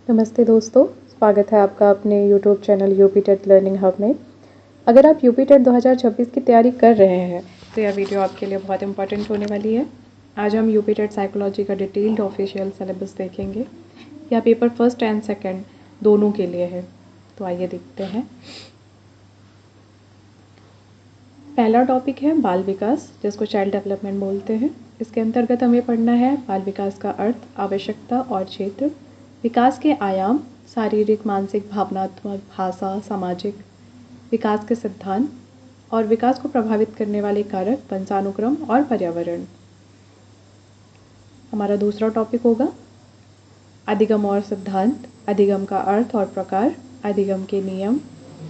नमस्ते दोस्तों, स्वागत है आपका अपने YouTube channel UP TET learning hub में। अगर आप यूपी टेट 2026 की तैयारी कर रहे हैं तो यह वीडियो आपके लिए बहुत इंपॉर्टेंट होने वाली है। आज हम यूपी टेट साइकोलॉजी का डिटेल्ड ऑफिशियल सिलेबस देखेंगे। यह पेपर फर्स्ट एंड सेकेंड दोनों के लिए है, तो आइए देखते हैं। पहला टॉपिक है बाल विकास, जिसको चाइल्ड डेवलपमेंट बोलते हैं। इसके अंतर्गत हमें पढ़ना है बाल विकास का अर्थ, आवश्यकता और क्षेत्र, विकास के आयाम, शारीरिक, मानसिक, भावनात्मक, भाषा, सामाजिक, विकास के सिद्धांत और विकास को प्रभावित करने वाले कारक, वंशानुक्रम और पर्यावरण। हमारा दूसरा टॉपिक होगा अधिगम और सिद्धांत, अधिगम का अर्थ और प्रकार, अधिगम के नियम,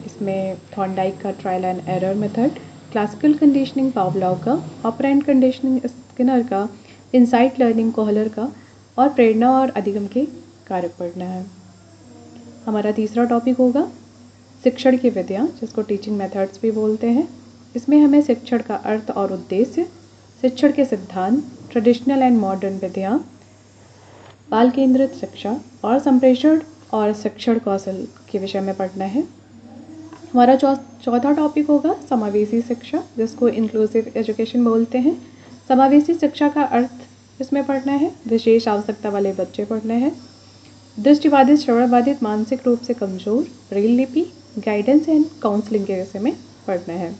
इसमें थॉर्नडाइक का trial and error method, classical conditioning Pavlov का, ऑपरेंट कंडीशनिंग स्किनर का, इनसाइट लर्निंग कोहलर का और प्रेरणा और अधिगम के कारक पढ़ना है। हमारा तीसरा टॉपिक होगा शिक्षण की विधियाँ, जिसको टीचिंग मेथड्स भी बोलते हैं। इसमें हमें शिक्षण का अर्थ और उद्देश्य, शिक्षण के सिद्धांत, ट्रेडिशनल एंड मॉडर्न विधियाँ, बाल केंद्रित शिक्षा और संप्रेषण और शिक्षण कौशल के विषय में पढ़ना है। हमारा चौथा टॉपिक होगा समावेशी शिक्षा, जिसको इंक्लूसिव एजुकेशन बोलते हैं। समावेशी शिक्षा का अर्थ इसमें पढ़ना है, विशेष आवश्यकता वाले बच्चे पढ़ने हैं, दृष्टिबाधित, श्रवणबाधित, मानसिक रूप से कमजोर, ब्रेल लिपि, गाइडेंस एंड काउंसलिंग के विषय में पढ़ना है।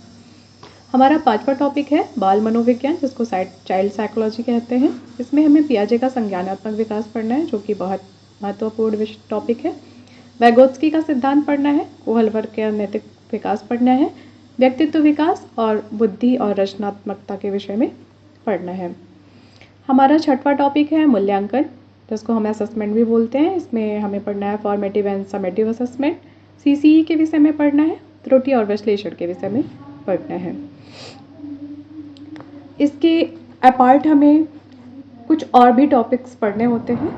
हमारा पांचवा टॉपिक है बाल मनोविज्ञान, जिसको चाइल्ड साइकोलॉजी कहते हैं। इसमें हमें पियाजे का संज्ञानात्मक विकास पढ़ना है, जो कि बहुत महत्वपूर्ण टॉपिक है। वैगोत्स्की का सिद्धांत पढ़ना है, कोहलवर का नैतिक विकास पढ़ना है, व्यक्तित्व विकास और बुद्धि और रचनात्मकता के विषय में पढ़ना है। हमारा छठवां टॉपिक है मूल्यांकन, जिसको हम असेसमेंट भी बोलते हैं। इसमें हमें पढ़ना है formative and summative assessment, CCE के विषय में पढ़ना है, त्रुटि और विश्लेषण के विषय में पढ़ना है। इसके अपार्ट हमें कुछ और भी टॉपिक्स पढ़ने होते हैं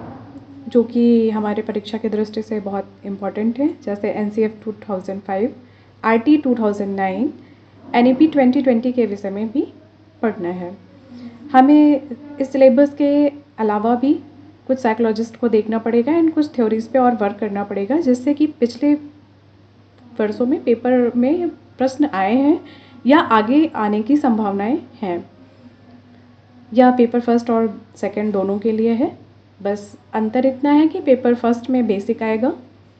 जो कि हमारे परीक्षा की दृष्टि से बहुत इम्पॉर्टेंट है, जैसे NCF 2005, RT 2009, NEP 2020 के विषय में भी पढ़ना है। हमें इस सिलेबस के अलावा भी कुछ साइकोलॉजिस्ट को देखना पड़ेगा एंड कुछ थ्योरीज पे और वर्क करना पड़ेगा, जिससे कि पिछले वर्षों में पेपर में प्रश्न आए हैं या आगे आने की संभावनाएं हैं। यह पेपर फर्स्ट और सेकंड दोनों के लिए है। बस अंतर इतना है कि पेपर फर्स्ट में बेसिक आएगा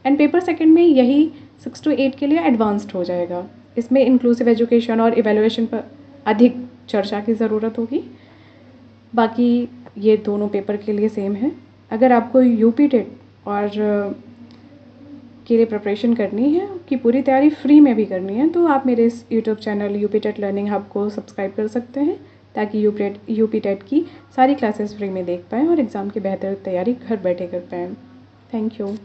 एंड पेपर सेकंड में यही 6 to 8 के लिए एडवांस्ड हो जाएगा। इसमें इंक्लूसिव एजुकेशन और इवैल्यूएशन पर अधिक चर्चा की ज़रूरत होगी। बाकी ये दोनों पेपर के लिए सेम है। अगर आपको यूपी टेट और के लिए प्रिपरेशन करनी है, कि पूरी तैयारी फ्री में भी करनी है, तो आप मेरे इस YouTube channel UP TET learning hub को सब्सक्राइब कर सकते हैं, ताकि यूपी टेट की सारी क्लासेस फ्री में देख पाएँ और एग्ज़ाम की बेहतर तैयारी घर बैठे कर पाएँ। Thank you.